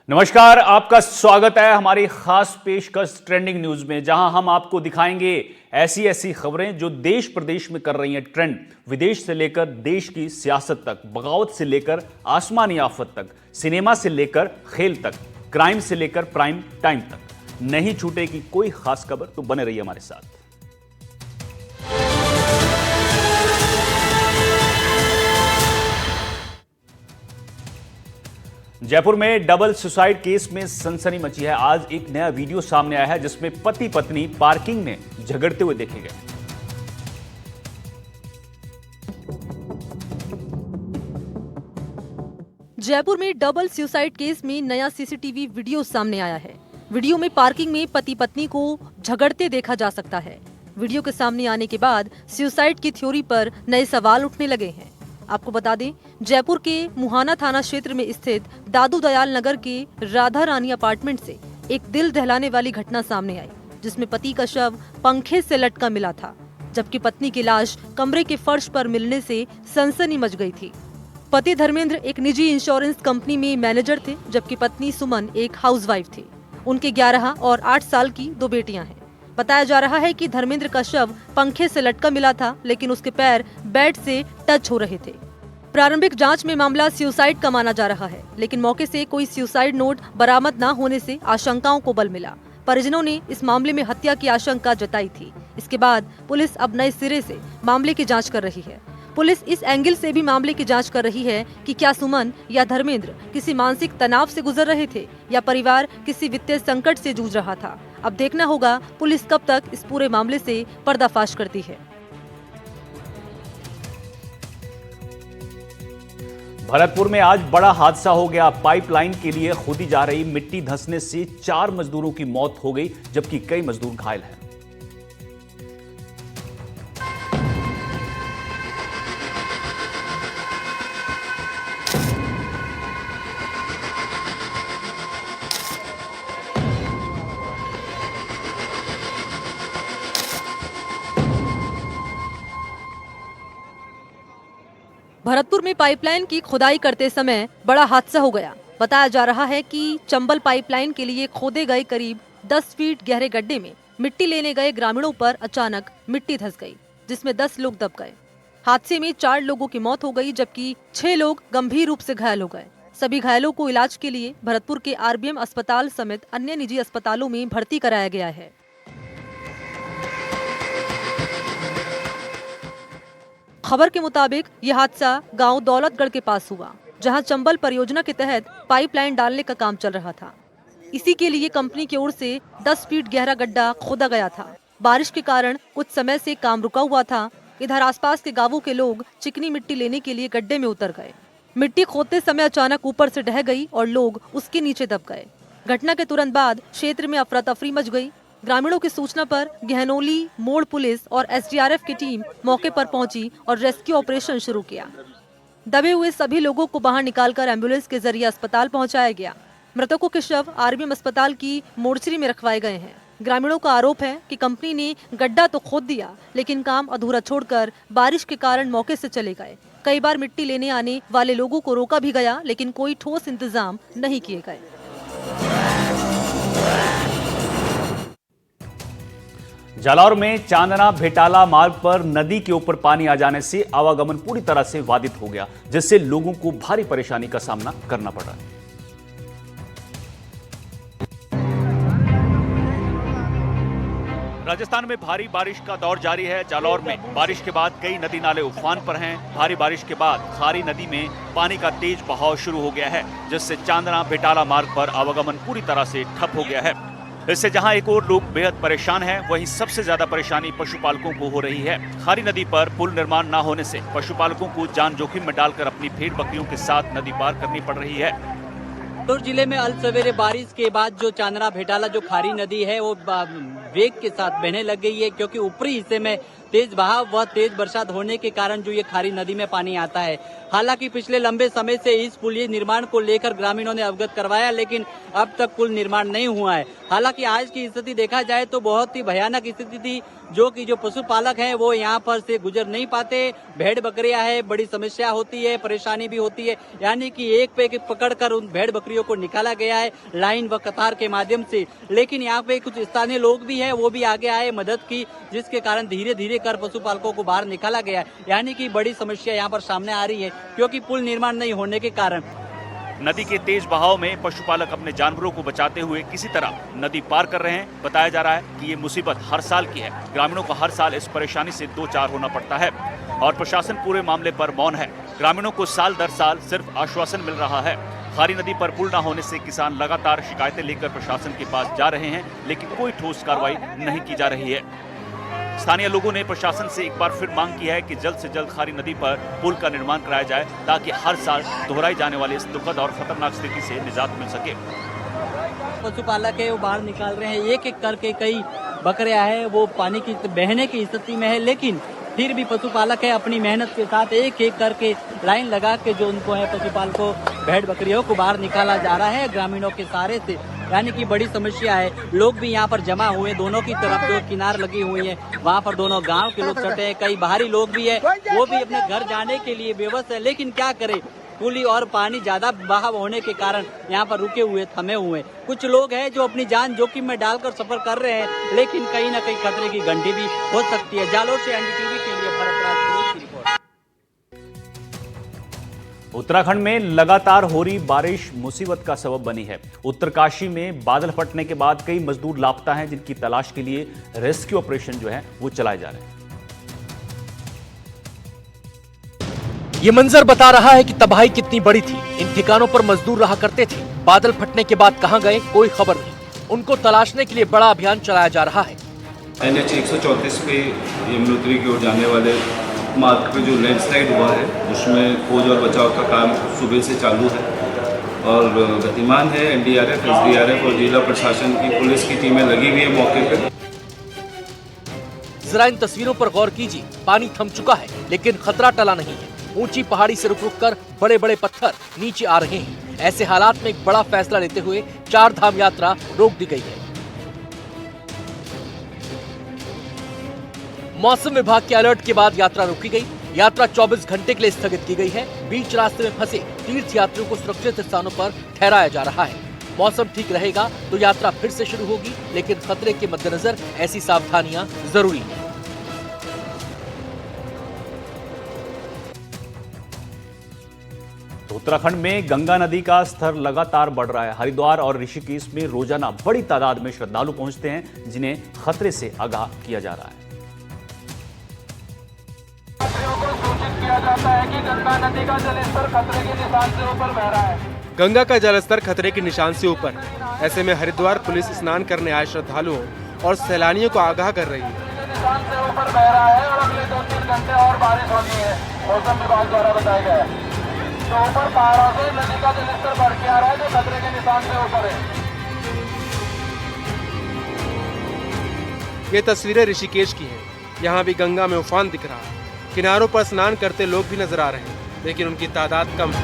नमस्कार, आपका स्वागत है हमारी खास पेशकश ट्रेंडिंग न्यूज में, जहां हम आपको दिखाएंगे ऐसी ऐसी खबरें जो देश प्रदेश में कर रही हैं ट्रेंड। विदेश से लेकर देश की सियासत तक, बगावत से लेकर आसमानी आफत तक, सिनेमा से लेकर खेल तक, क्राइम से लेकर प्राइम टाइम तक, नहीं छूटेगी कोई खास खबर। तो बने रहिए हमारे साथ। जयपुर में डबल सुसाइड केस में सनसनी मची है। आज एक नया वीडियो सामने आया है जिसमें पति पत्नी पार्किंग में झगड़ते हुए देखे गए। जयपुर में डबल सुसाइड केस में नया सीसीटीवी वीडियो सामने आया है। वीडियो में पार्किंग में पति पत्नी को झगड़ते देखा जा सकता है। वीडियो के सामने आने के बाद सुसाइड की थ्योरी पर नए सवाल उठने लगे हैं। आपको बता दें, जयपुर के मुहाना थाना क्षेत्र में स्थित दादू दयाल नगर के राधा रानी अपार्टमेंट से एक दिल दहलाने वाली घटना सामने आई, जिसमें पति का शव पंखे से लटका मिला था, जबकि पत्नी की लाश कमरे के फर्श पर मिलने से सनसनी मच गई थी। पति धर्मेंद्र एक निजी इंश्योरेंस कंपनी में मैनेजर थे, जबकि पत्नी सुमन एक हाउसवाइफ थी। उनके 11 और 8 साल की 2 बेटियां हैं। बताया जा रहा है कि धर्मेंद्र का शव पंखे से लटका मिला था, लेकिन उसके पैर बेड से टच हो रहे थे। प्रारंभिक जांच में मामला सुसाइड का माना जा रहा है, लेकिन मौके से कोई सुसाइड नोट बरामद न होने से आशंकाओं को बल मिला। परिजनों ने इस मामले में हत्या की आशंका जताई थी। इसके बाद पुलिस अब नए सिरे से मामले की जांच कर रही है। पुलिस इस एंगल से भी मामले की जांच कर रही है कि क्या सुमन या धर्मेंद्र किसी मानसिक तनाव से गुजर रहे थे या परिवार किसी वित्तीय संकट से जूझ रहा था। अब देखना होगा पुलिस कब तक इस पूरे मामले से पर्दाफाश करती है। भरतपुर में आज बड़ा हादसा हो गया। पाइपलाइन के लिए खोदी जा रही मिट्टी धंसने से 4 मजदूरों की मौत हो गई, जबकि कई मजदूर घायल हैं। भरतपुर में पाइपलाइन की खुदाई करते समय बड़ा हादसा हो गया। बताया जा रहा है कि चंबल पाइपलाइन के लिए खोदे गए करीब 10 फीट गहरे गड्ढे में मिट्टी लेने गए ग्रामीणों पर अचानक मिट्टी धंस गई, जिसमें 10 लोग दब गए। हादसे में 4 लोगों की मौत हो गई, जबकि 6 लोग गंभीर रूप से घायल हो गए। सभी घायलों को इलाज के लिए भरतपुर के RBM अस्पताल समेत अन्य निजी अस्पतालों में भर्ती कराया गया है। खबर के मुताबिक यह हादसा गांव दौलतगढ़ के पास हुआ, जहां चंबल परियोजना के तहत पाइपलाइन डालने का काम चल रहा था। इसी के लिए कंपनी की ओर से 10 फीट गहरा गड्ढा खोदा गया था। बारिश के कारण कुछ समय से काम रुका हुआ था। इधर आसपास के गांवों के लोग चिकनी मिट्टी लेने के लिए गड्ढे में उतर गए। मिट्टी खोदते समय अचानक ऊपर से ढह गई और लोग उसके नीचे दब गए। घटना के तुरंत बाद क्षेत्र में अफरा तफरी मच गई। ग्रामीणों की सूचना पर गहनोली मोड़ पुलिस और SDRF की टीम मौके पर पहुंची और रेस्क्यू ऑपरेशन शुरू किया। दबे हुए सभी लोगों को बाहर निकालकर एम्बुलेंस के जरिए अस्पताल पहुंचाया गया। मृतकों के शव RBM अस्पताल की मोर्चरी में रखवाए गए हैं। ग्रामीणों का आरोप है कि कंपनी ने गड्ढा तो खोद दिया, लेकिन काम अधूरा छोड़कर बारिश के कारण मौके से चले गए। कई बार मिट्टी लेने आने वाले लोगों को रोका भी गया, लेकिन कोई ठोस इंतजाम नहीं किए गए। जालौर में चांदना भेटाला मार्ग पर नदी के ऊपर पानी आ जाने से आवागमन पूरी तरह से बाधित हो गया, जिससे लोगों को भारी परेशानी का सामना करना पड़ रहा है। राजस्थान में भारी बारिश का दौर जारी है। जालौर में बारिश के बाद कई नदी नाले उफान पर हैं। भारी बारिश के बाद खारी नदी में पानी का तेज बहाव शुरू हो गया है, जिससे चांदना भेटाला मार्ग पर आवागमन पूरी तरह से ठप हो गया है। इससे जहां एक और लोग बेहद परेशान हैं, वहीं सबसे ज्यादा परेशानी पशुपालकों को हो रही है। खारी नदी पर पुल निर्माण न होने से पशुपालकों को जान जोखिम में डालकर अपनी भेड़ बकरियों के साथ नदी पार करनी पड़ रही है। जालौर जिले में अल सवेरे बारिश के बाद जो चांदना भेटाला जो खारी नदी है वो वेग के साथ बहने लग गई है, क्योंकि ऊपरी हिस्से में तेज बहाव व तेज बरसात होने के कारण जो ये खारी नदी में पानी आता है। हालांकि पिछले लंबे समय से इस पुल निर्माण को लेकर ग्रामीणों ने अवगत करवाया, लेकिन अब तक पुल निर्माण नहीं हुआ है। हालांकि आज की स्थिति देखा जाए तो बहुत ही भयानक स्थिति थी, जो कि जो पशुपालक हैं वो यहाँ पर से गुजर नहीं पाते। भेड़ बकरियां है, बड़ी समस्या होती है, परेशानी भी होती है। यानी कि एक पे एक पकड़कर उन भेड़ बकरियों को निकाला गया है लाइन व कतार के माध्यम से। लेकिन यहाँ पे कुछ स्थानीय लोग भी हैं, वो भी आगे आए मदद की, जिसके कारण धीरे धीरे कर पशुपालकों को बाहर निकाला गया है। यानी कि बड़ी समस्या यहाँ पर सामने आ रही है, क्योंकि पुल निर्माण नहीं होने के कारण। नदी के तेज बहाव में पशुपालक अपने जानवरों को बचाते हुए किसी तरह नदी पार कर रहे हैं। बताया जा रहा है कि ये मुसीबत हर साल की है। ग्रामीणों को हर साल इस परेशानी से दो चार होना पड़ता है और प्रशासन पूरे मामले पर मौन है। ग्रामीणों को साल दर साल सिर्फ आश्वासन मिल रहा है। खारी नदी पर पुल न होने से किसान लगातार शिकायतें लेकर प्रशासन के पास जा रहे हैं, लेकिन कोई ठोस कार्रवाई नहीं की जा रही है। स्थानीय लोगों ने प्रशासन से एक बार फिर मांग की है कि जल्द से जल्द खारी नदी पर पुल का निर्माण कराया जाए, ताकि हर साल दोहराई जाने वाली इस दुखद और खतरनाक स्थिति से निजात मिल सके। पशुपालक है वो बाहर निकाल रहे हैं, एक एक करके कई बकरियां हैं वो पानी की बहने की स्थिति में है, लेकिन फिर भी पशुपालक है अपनी मेहनत के साथ एक एक करके लाइन लगा के जो उनको है पशुपालकों भेड़ बकरियों को बाहर निकाला जा रहा है ग्रामीणों के सहारे से। यानी कि बड़ी समस्या है। लोग भी यहाँ पर जमा हुए, दोनों की तरफ जो किनार लगी हुई है वहाँ पर दोनों गांव के लोग सटे हैं, कई बाहरी लोग भी है, वो भी अपने घर जाने के लिए बेबस है। लेकिन क्या करे, पुली और पानी ज्यादा बहाव होने के कारण यहाँ पर रुके हुए, थमे हुए। कुछ लोग हैं जो अपनी जान जोखिम में डालकर सफर कर रहे हैं, लेकिन कहीं न कहीं खतरे की घंटी भी हो सकती है। जालोर से एनडीटीवी के लिए भरत राजपुरोहित की रिपोर्ट। उत्तराखंड में लगातार हो रही बारिश मुसीबत का सबब बनी है। उत्तरकाशी में बादल फटने के बाद कई मजदूर लापता हैं, जिनकी तलाश के लिए रेस्क्यू ऑपरेशन जो है वो चलाए जा रहे हैं। ये मंजर बता रहा है कि तबाही कितनी बड़ी थी। इन ठिकानों पर मजदूर रहा करते थे। बादल फटने के बाद कहां गए कोई खबर नहीं। उनको तलाशने के लिए बड़ा अभियान चलाया जा रहा है। NH 134 पे यमुनोत्री की ओर जाने वाले मार्ग पे जो लैंडस्लाइड हुआ है, उसमें खोज और बचाव का काम सुबह से चालू है और गतिमान है। NDRF, SDRF और जिला प्रशासन की पुलिस की टीमें लगी हुई है मौके पे। जरा इन तस्वीरों पर गौर कीजिए। पानी थम चुका है, लेकिन खतरा टला नहीं है। ऊंची पहाड़ी से रुक रुक कर बड़े बड़े पत्थर नीचे आ रहे हैं। ऐसे हालात में एक बड़ा फैसला लेते हुए 4 धाम यात्रा रोक दी गई है। मौसम विभाग के अलर्ट के बाद यात्रा रोकी गई। यात्रा 24 घंटे के लिए स्थगित की गई है। बीच रास्ते में फंसे तीर्थ यात्रियों को सुरक्षित स्थानों पर ठहराया जा रहा है। मौसम ठीक रहेगा तो यात्रा फिर से शुरू होगी, लेकिन खतरे के मद्देनजर ऐसी सावधानियां जरूरी है। उत्तराखंड में गंगा नदी का स्तर लगातार बढ़ रहा है। हरिद्वार और ऋषिकेश में रोजाना बड़ी तादाद में श्रद्धालु पहुंचते हैं, जिन्हें खतरे से आगाह किया जा रहा है। यात्रियों को सूचित किया जाता है कि गंगा नदी का जलस्तर खतरे के निशान से ऊपर बह रहा है। गंगा का जलस्तर खतरे के निशान से ऊपर। ऐसे में हरिद्वार पुलिस स्नान करने आए श्रद्धालुओं और सैलानियों को आगाह कर रही है। निशान से ऊपर बह रहा है और अगले 2-3 घंटे और बारिश होनी है, मौसम विभाग द्वारा बताया गया है। तो ऊपर पहाड़ों से नदी का जलस्तर बढ़ के आ रहा है, जो खतरे के निशान से ऊपर है। ये तस्वीरें ऋषिकेश की हैं। यहाँ भी गंगा में उफान दिख रहा है। किनारों पर स्नान करते लोग भी नजर आ रहे हैं, लेकिन उनकी तादाद कम है।